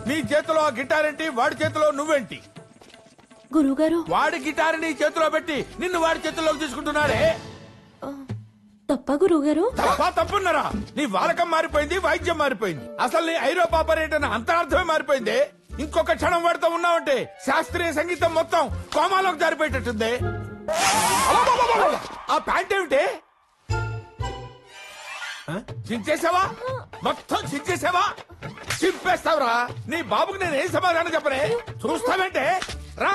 నీ చేతిలో ఆ గిటార్ ఏంటి, వాడి చేతిలో నువ్వేంటి? గురువుగారు వాడి గిటార్ నీ చేతిలో పెట్టి నిన్ను వాడి చేతుల్లోకి తీసుకుంటున్నాడే. తప్ప గురువుగారు. తప్పున్నారా? నీ వాలకం మారిపోయింది, వాయిద్యం మారిపోయింది. అసలు నీ ఐరోపా పర్యటన అంతరార్థమే మారిపోయింది. ఇంకొక క్షణం వాడుతూ ఉన్నావంటే శాస్త్రీయ సంగీతం మొత్తం కోమాలోకి జారిపోయేటట్టుంది. ఆ ప్యాంట్ ఏమిటి? చించేసావా? మొత్తం చించేసావా? చింపేస్తావురా? నీ బాబుకి నేను ఏం సమాధానం చెప్పనే? చూస్తావేంటే? రా.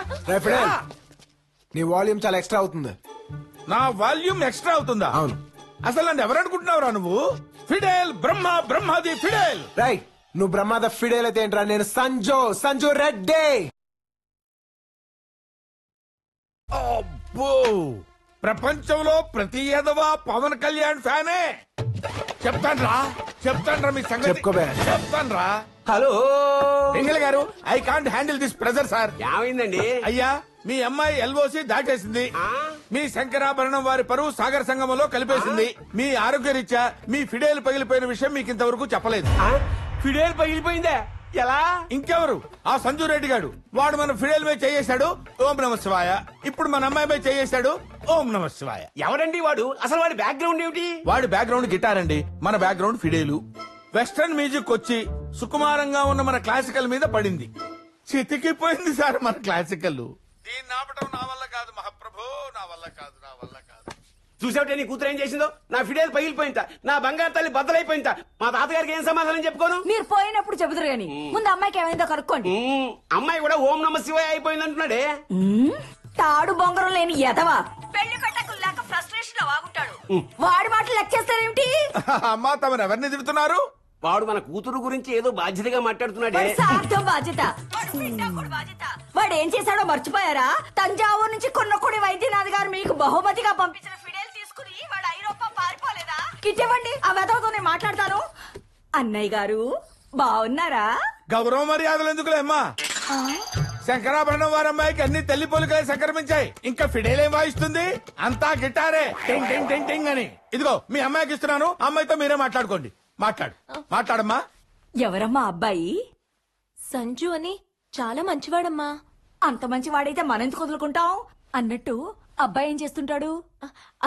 నీ వాల్యూమ్ చాలా ఎక్స్ట్రా అవుతుంది. నా వాల్యూమ్ ఎక్స్ట్రా అవుతుందా? అవును. అసలు నన్ను ఎవరనుకుంటున్నావురా నువ్వు? ఫిడేల్, బ్రహ్మాది ఫిడేల్. రైట్, నువ్వు బ్రహ్మాద ఫిడేల్ అయితే ఏంట్రా? నేను సంజు రెడ్డి. అబ్బో, ప్రపంచంలో ప్రతి ఎదవా పవన్ కళ్యాణ్ ఫ్యానే. చెప్తాన్రా మీ సంగతి. చెప్పుకోబే. చెప్తాన్రా. హలో ఎంగిల్ గారు, I can't handle this pressure sir. ఏమైందండి? అయ్యా, మీ అమ్మాయి ఎల్ఓసి దాటేసింది. మీ శంకరాభరణం వారి పరువు సాగర సంగమంలో కలిపేసింది. మీ ఆరోగ్య రీత్యా మీ ఫిడేల్ పగిలిపోయిన విషయం మీకు ఇంతవరకు చెప్పలేదు. ఫిడేల్ పగిలిపోయిందా? ఎలా? ఇంకెవరు? ఆ సంజు రెడ్డి గారు. వాడు మన ఫిడేల్ మీద చేయేశాడు, ఓం నమ శివాయ. ఇప్పుడు మన అమ్మాయి మీద చేయేశాడు, ఓం నమ శివాయ. ఎవరండి వాడు? అసలు వాడి బ్యాక్గ్రౌండ్ ఏమిటి? వాడి బ్యాక్గ్రౌండ్ గిటార్ అండి, మన బ్యాక్గ్రౌండ్ ఫిడేలు. వెస్టర్న్ మ్యూజిక్ వచ్చి సుకుమారంగా ఉన్న మన క్లాసికల్ మీద పడింది. చితికిపోయింది సార్ మన క్లాసికల్. దీన్ని ఆపటం నా వల్ల కాదు మహాప్రభు, నా వల్ల కాదు. చూసావుటే నీ కూతురు ఏం చేసిందో? నా ఫిడేల్ పగిలిపోయిందా, నా బంగారు తల్లి బద్దలైపోయిందా? మా తాతగారికి ఏం సమాధానం చెప్పుకోను? మీరు పోయినప్పుడు చెబుతారు గాని ముందు అమ్మాయికి ఏమైందో కనుక్కోండి. అమ్మాయి కూడా ఓం నమ శివాయ అయిపోయింది అంటున్నాడే. తాడు బొంగరం లేని ఎదవా పెళ్లి పెట్టకు లేక ఫ్రస్ట్రేషన్ లో వాగుంటాడు. వాడి మాటలు లెక్క చేస్తారేమిటి? అమ్మా, తమరు ఎవరిని తిడుతున్నారు? వాడు మన కూతురు గురించి ఏదో బాధ్యతగా మాట్లాడుతున్నాడే. సార్థం బాధ్యత. వాడు ఏం చేశాడో మర్చిపోయారా? తంజావూరు నుంచి కొన్నకొడి వైద్యనాథ్ గారు మీకు బహుమతిగా పంపించిన ఫిడేల్ తీసుకుని వాడు ఐరోపా పారిపోలేదా? కిట్టివ్వండి, ఆ వెదవతో నేను మాట్లాడతాను. అన్నయ్య గారు బాగున్నారా? గౌరవ మర్యాదలు ఎందుకులే అమ్మా. శంకరాభరణం వారి అమ్మాయికి అన్ని తల్లి పోలికలే సంక్రమించాయి. ఇంకా ఫిడేలేం వాయిస్తుంది? అంతా గిటారే, టింగ్ టింగ్ టింగ్ టింగ్ అని. ఇదిగో మీ అమ్మాయికి ఇస్తున్నాను, అమ్మాయితో మీరే మాట్లాడుకోండి. మాట్లాడమ్మా. ఎవరమ్మా అబ్బాయి? సంజు అని చాలా మంచివాడమ్మా. అంత మంచివాడైతే మనెందుకు వదులుకుంటాం? అన్నట్టు అబ్బాయి ఏం చేస్తుంటాడు?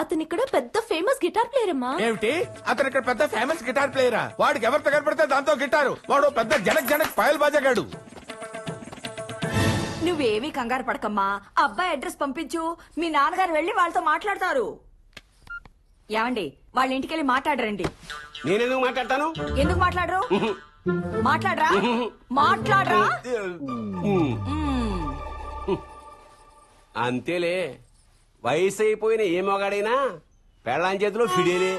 అతను ఇక్కడ పెద్ద ఫేమస్ గిటార్ ప్లేయర్ అమ్మా. ఏమిటి? అతను ఇక్కడ పెద్ద ఫేమస్ గిటార్ ప్లేయరా? వాడికి ఎవరితో కనపడితే దాంతో గిటారు. వాడు పెద్ద జనక్ ఫైల్ బాజాగాడు. నువ్వేమీ కంగారు పడకమ్మా. అబ్బాయి అడ్రస్ పంపించు, మీ నాన్నగారు వెళ్లి వాళ్ళతో మాట్లాడతారు. ఏమండి, వాళ్ళ ఇంటికెళ్ళి మాట్లాడరండి. నేనెందుకు మాట్లాడతాను? ఎందుకు మాట్లాడరు? మాట్లాడరా? అంతేలే, వయసు అయిపోయిన ఏ మొగాడైనా పెళ్ళాం చేతిలో ఫిడేలే.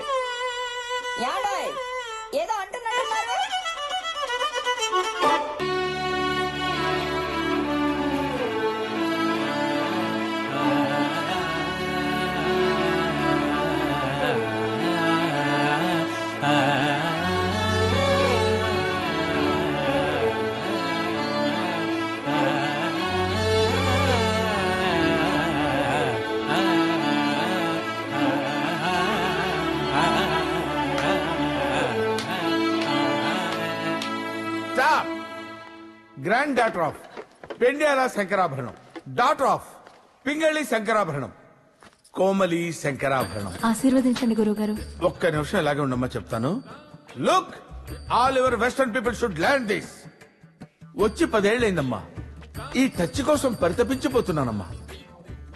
ఏదో అంటున్నాడు. Grand daughter of Pendyala Shankarabharanam, daughter of Pingali Shankarabharanam, Komali Shankarabharanam. ఆశీర్వదించండి గురుగారు. ఒక్క నిమిషం ఇలాగే ఉండమ్మా, చెప్తాను. Look, all your western people should learn this. వచ్చి 10 ఏళ్ళైందమ్మా. ఈ టచ్ కోసం పరితపించిపోతున్నానమ్మా.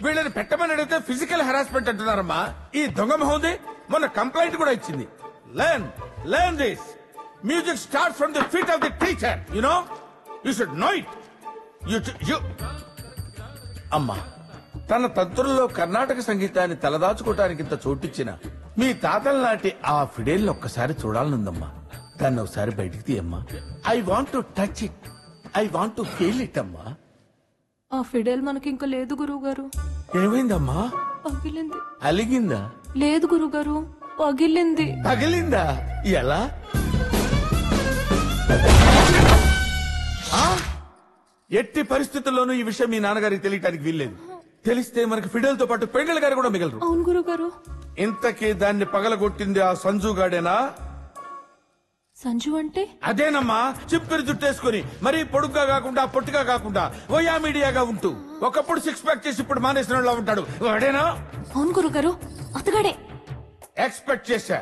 వీళ్ళని పెట్టమని అడిగితే ఫిజికల్ హెరాస్మెంట్ అంటున్నారమ్మా. ఈ దొంగ మొహంది మొన్న కంప్లైంట్ కూడా ఇచ్చింది. Learn this. Music start from the feet of the teacher. You know, you should know it. You అమ్మా, తన తంత్రుల్లో కర్ణాటక సంగీతాన్ని తలదాచుకోవటానికి ఇంత చోటిచ్చిన మీ తాతల నాటి ఆ ఫిడేల్ ఒక్కసారి చూడాలనుందమ్మా. దాన్ని ఒకసారి బయటికి తీయమ్మా. I want to touch it, I want to feel it అమ్మా. ఆ ఫిడేల్ మనకి ఇంకా లేదు గురువుగారు. ఏమైందమ్మా? పగిలింది. అలిగిందా? లేదు గురువుగారు, పగిలింది. పగిలిందా? ఎలా? ఎట్టి పరిస్థితుల్లోనూ ఈ విషయం మీ నాన్నగారికి తెలియటానికి వీల్లేదు. తెలిస్తే మనకి ఫిడేల్ తో పాటు పెండెల గారు కూడా మిగలరు. అవును గురుగారు. ఇంతకీ దాన్ని పగలగొట్టింది ఆ సంజు గాడేనా? సంజు అంటే అదేనమ్మా చిప్పిరి జుట్టేసుకుని మరీ పొడుగ్గా కాకుండా పొట్టిగా కాకుండా ఓయా మీడియాగా ఉంటూ ఒకప్పుడు సిక్స్ ప్యాక్ చేసి ఇప్పుడు మానేసిన వాళ్ళ ఉంటాడు వాడేనా? అవును గురుగారు అతగాడే. ఎక్స్పెక్ట్ చేశా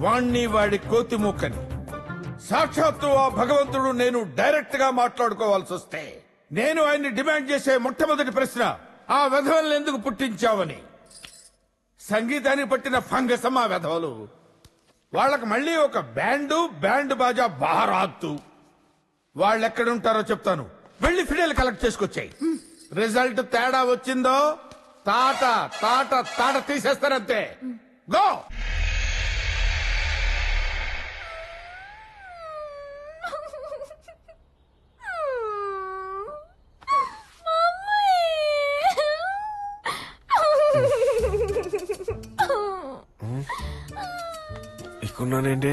వాణ్ణి వాడి కోతి మూకని. సాక్షాత్తు ఆ భగవంతుడు నేను డైరెక్ట్ గా మాట్లాడుకోవాల్సి వస్తే నేను ఆయన్ని డిమాండ్ చేసే మొట్టమొదటి ప్రశ్న ఆ వెధవల్ని ఎందుకు పుట్టించావని. సంగీతానికి పట్టిన ఫంగసం ఆ వెధవలు. వాళ్ళకి మళ్ళీ ఒక బ్యాండ్ బాజా బారాత్తు. వాళ్ళు ఎక్కడుంటారో చెప్తాను, వెళ్ళి ఫిడేలు కలెక్ట్ చేసుకొచ్చాయి. రిజల్ట్ తేడా వచ్చిందో తాట తాట తాట తీసేస్తారంతే. గో. ఎక్కున్నానేంటి?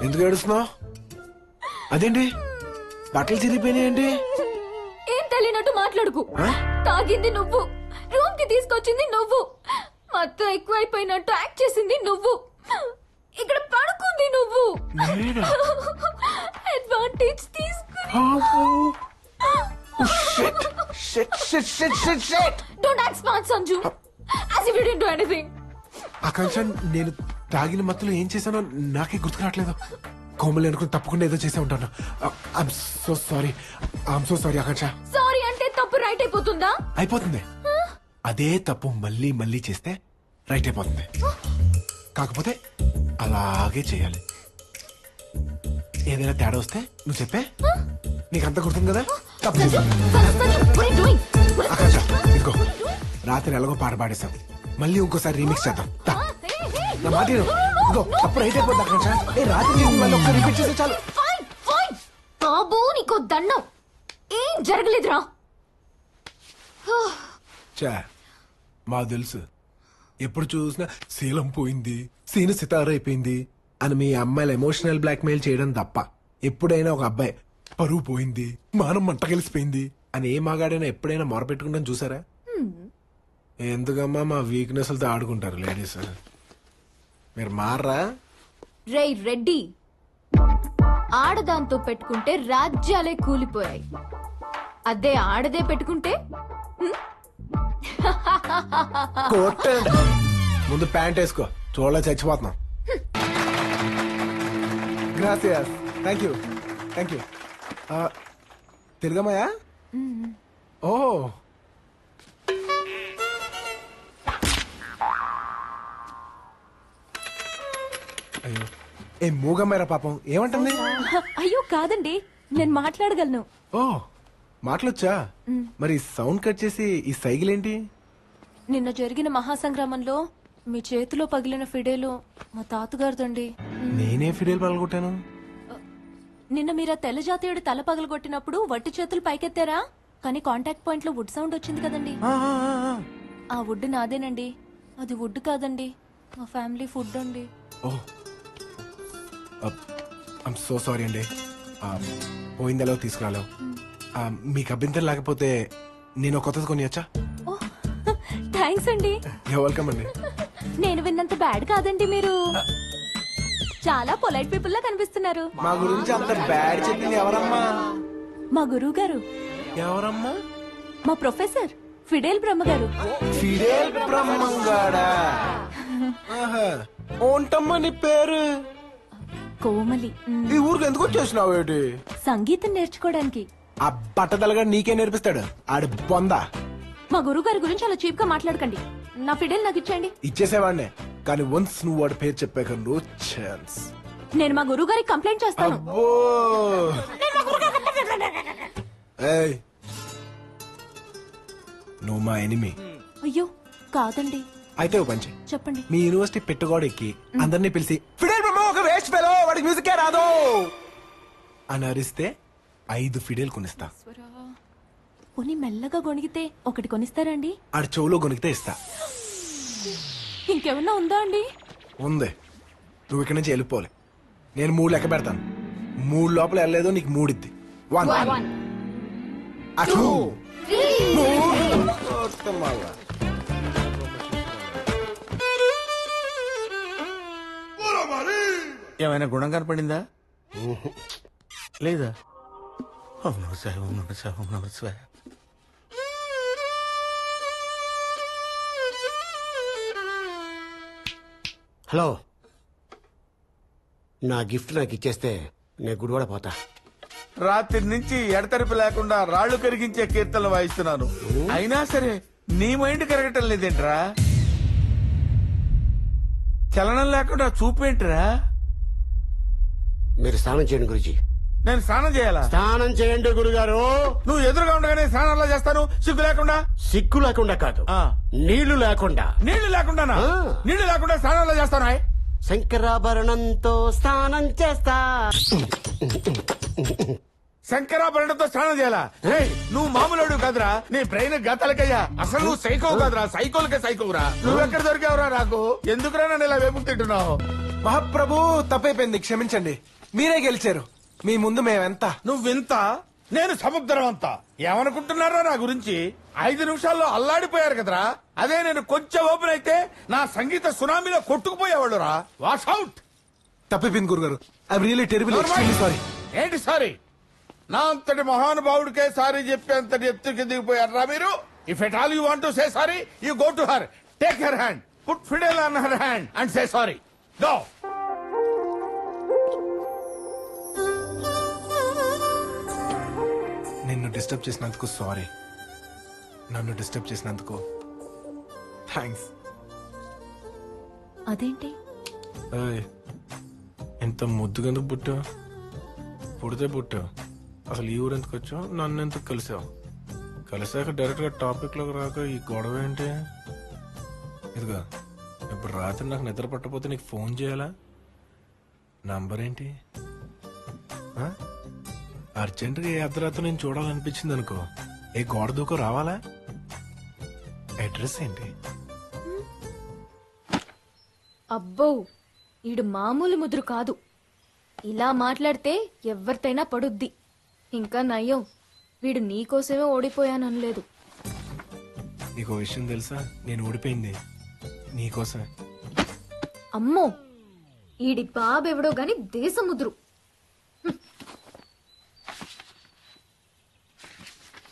ఎందుకు ఏడుస్తున్నావు? అదేంటి బట్టలు చిరిగిపోయినాయండి? ఏం తెలియనట్టు మాట్లాడుకు. తాగింది నువ్వు, రూమ్ కి తీసుకొచ్చింది నువ్వు, మొత్తం ఎక్కువైపోయినట్టు యాక్ట్ చేసింది నువ్వు, ఇక్కడ పడుకుంది నువ్వు. అడ్వాంటేజ్ తీసుకుని. Don't act smart, Sanju. As if you didn't do anything. ఆకాంక్ష, నేను తాగిన మత్తులో ఏం చేశానో నాకే గుర్తు రావట్లేదు. కోమలి అనుకుని తప్పకుండా ఏదో చేసే ఉంటాను. I'm so sorry Akanksha. Sorry అంటే తప్పు రైట్ అయిపోతుందా? అయిపోతుంది. అదే తప్పు మళ్ళీ మళ్ళీ చేస్తే రైట్ అయిపోతుంది. కాకపోతే అలాగే చేయాలి. ఏదైనా తేడా వస్తే నువ్వు చెప్పే, నీకంతా గుర్తుంది కదా. తప్పు చేశాను. ఆకాంక్ష, ఇంకో రాత్రి ఎలాగో పాట పాడేశాం, మళ్ళీ ఇంకోసారి రీమిక్స్ చేద్దాం. నా మాట విను. ఇంకో తప్పు రైట్ అయిపోద్ది ఆకాంక్ష. రాత్రి చేసింది మళ్ళీ ఒకసారి రిపీట్ చేస్తే చాలు. బాబు నీకో దండం. ఏం జరగలేదురా. చా, మా తెలుసు ఎప్పుడు చూసినా శీలం పోయింది, సీను సితారైపోయింది అని మీ అమ్మాయిలు ఎమోషనల్ బ్లాక్ మెయిల్ చేయడం తప్ప ఎప్పుడైనా ఒక అబ్బాయి పరువు పోయింది, మానం మంట కలిసిపోయింది అని ఏ మగాడైనా ఎప్పుడైనా మొరపెట్టుకుంటాం చూసారా? ఎందుకమ్మా మా వీక్నెస్లతో ఆడుకుంటారు లేడీస్. మీరు మారరా? రే రెడ్డి, ఆడదాంతో పెట్టుకుంటే రాజ్యాలే కూలిపోయాయి. అదే ఆడదే పెట్టుకుంటే కొట్టండి. ముందు ప్యాంట్ వేసుకో, చూడలే చచ్చిపోతున్నాం. గ్రాసియస్. Thank you. తిరగమయ్యా? ఓ, అయ్యో, ఏ మూగమ్మాయిరా పాపం. ఏమంటుంది? అయ్యో కాదండి, నేను మాట్లాడగలను. ఓ, మాటలొచ్చా? మరి సౌండ్ కట్ చేసి ఈ సైకిల్ ఏంటి? నిన్న జరిగిన మహాసంగ్రామంలో మీ చేతిలో పగిలిన ఫిడేలు మా తాతగారిదండి. నేనే ఫిడేల్ పగలగొట్టాను. నిన్న మీరు తెల్ల జాతీయుడు తల పగలగొట్టినప్పుడు వట్టి చేతులు పైకెత్తారా, కానీ కాంటాక్ట్ పాయింట్ లో వుడ్ సౌండ్ వచ్చింది కదండి. ఆ వుడ్ నాదేనండి, అది వుడ్ కాదండి, మా ఫ్యామిలీ ఫుడ్ అండి. ఓ, ఐమ్ సో సారీ అండి. పోయింది ఎలా తీసుకురాలేవు. మీకు అభ్యంతరం లేకపోతే నేను కొత్తది కొనియచ్చా? ఓ థ్యాంక్స్ అండి. వెల్కమ్ అండి. నేను విన్నంత బ్యాడ్ కాదండి, మీరు చాలా పొలైట్ పీపుల్ లా కనిపిస్తున్నారు. మా గురించి అంత బ్యాడ్ చెప్పింది ఎవరమ్మా? మా గురువు గారు. ఎవరమ్మా? మా ప్రొఫెసర్ ఫిడేల్ బ్రహ్మ గారు. ఫిడేల్ బ్రహ్మంగాడా? ఓంటమ్మా నీ పేరు? కోమలి. ఈ ఊరికి ఎందుకు వచ్చేసినావు? ఏంటి? సంగీతం నేర్చుకోవడానికి. ఆ బట్టతలగా నీకే నేర్పిస్తాడు ఆడు బొంద. మా గురువు గారి గురించి అలా చీప్ గా మాట్లాడకండి. నా ఫిడేల్ నాకు ఇచ్చేయండి. ఇచ్చేసేవాడినే, కానీ వన్స్ నువ్వు వాడి పేరు చెప్పాక నో ఛాన్స్. నేను మా గురువు గారికి కంప్లైంట్ చేస్తాను. అబ్బో, ఏయ్, నువ్వు మా ఎనిమి. అయ్యో కాదండి. అయితే ఓ పంచి చెప్పండి. మీ యూనివర్సిటీ పెట్టుకోడు ఎక్కి అందరినీ పిలిచి ఫిడేల్ బ్రహ్మ ఒక వేస్ట్ ఫెలో, వాడికి మ్యూజికే రాదు అని అరిస్తే 5 ఫిడేల్ కొనిస్తా. పోనీ మెల్లగా గొణిగితే ఒకటి కొనిస్తారండి? ఆడి చెవులో కొనికితే ఇస్తా. ఇంకేమన్నా ఉందా అండి? ఉంది. నువ్వు ఇక్కడి నుంచి వెళ్ళిపోలే. నేను 3 లెక్క పెడతాను. 3 లోపల వెళ్ళలేదో నీకు 3 ఇద్ది. 1 2 3. ఏమైనా గుణం కనపడిందా? లేదా? ఓం నమః శివాయ, ఓం నమః శివాయ, ఓం నమః శివాయ. హలో, నా గిఫ్ట్ నాకు ఇచ్చేస్తే నేను గుడివాడ పోతా. రాత్రి నుంచి ఎడతెరిపి లేకుండా రాళ్లు కరిగించే కీర్తనలు వాయిస్తున్నాను. అయినా సరే నీ మైండ్ కరగటం లేదేంట్రా? చలనం లేకుండా చూపేంట్రా? మీరు స్నానం చేయండి గురుజీ. నేను స్నానం చేయాలా? స్నానం చేయండి గురుగారు. నువ్వు ఎదురుగా ఉండగానే స్నానంలో చేస్తాను సిగ్గు లేకుండా. సిగ్గు లేకుండా కాదు, ఆ. నీళ్లు లేకుండా. నీళ్లు లేకుండానా? ఆ. నీళ్లు లేకుండా స్నానంలో చేస్తాను. శంకరాభరణంతో స్నానం చేస్తా. శంకరాభరణంతో స్నానం చేయాలా? రేయ్, నువ్వు మామూలు కాదురా, నీ బ్రెయిన్ గతలకయ్యా. అసలు నువ్వు సైకో కాదురా, సైకోలకే సైకోరా. నువ్వెక్కడ దొరికావురా నాకు? ఎందుకురా నన్ను ఇలా వేపు తింటున్నావు? మహాప్రభు తప్పైపోయింది, క్షమించండి. మీరే గెలిచారు. మీ ముందు మేమెంత. నువ్వింత, నేను సముద్రం అంతా. ఏమనుకుంటున్నారా నా గురించి? 5 నిమిషాల్లో అల్లాడిపోయారు కదరా. అదే నేను కొంచెం ఓపెన్ అయితే నా సంగీత సునామీలో కొట్టుకుపోయేవాళ్ళు రా. Wash out. తప్పైపోయింది గురుగారు. I really terrible, extremely sorry. ఏంటి సారీ? నా అంతటి మహానుభావుడికే సారీ చెప్పేంతటి ఎత్తుకి దిగిపోయారా మీరు? If at all you want to say sorry, you go to her, take her hand, put Fidel on her hand and say sorry. Go. నిన్ను disturb చేసినందుకు sorry. నన్ను disturb చేసినందుకు thanks. అదేంటి? ఎంత ముద్దుగెందుకు పుట్టావు? పుడితే పుట్టావు. అసలు ఈ ఊరు ఎందుకు వచ్చావు? నన్ను ఎందుకు కలిసావు? కలిసాక డైరెక్ట్ గా టాపిక్ లోకి రాక ఈ గొడవ ఏంటి? ఇదిగా ఇప్పుడు రాత్రి నాకు నిద్ర పట్టకపోతే నీకు ఫోన్ చేయాలా? నంబర్ ఏంటి? అర్జెంటుగా ఏ అర్ధరాత్రి నేను చూడాలనిపించింది అనుకో, ఏ గోడ దూకో రావాలా? అడ్రస్ ఏంటి? అబ్బో, ఈడు మామూలు ముదురు కాదు. ఇలా మాట్లాడితే ఎవరితైనా పడుద్ది. ఇంకా నయ్యం, వీడు నీకోసమే ఓడిపోయాననలేదు. నీకో విషయం తెలుసా? నేను ఓడిపోయింది నీకోసమే. అమ్మో, ఈడి బాబెవడో గాని దేశముద్రు.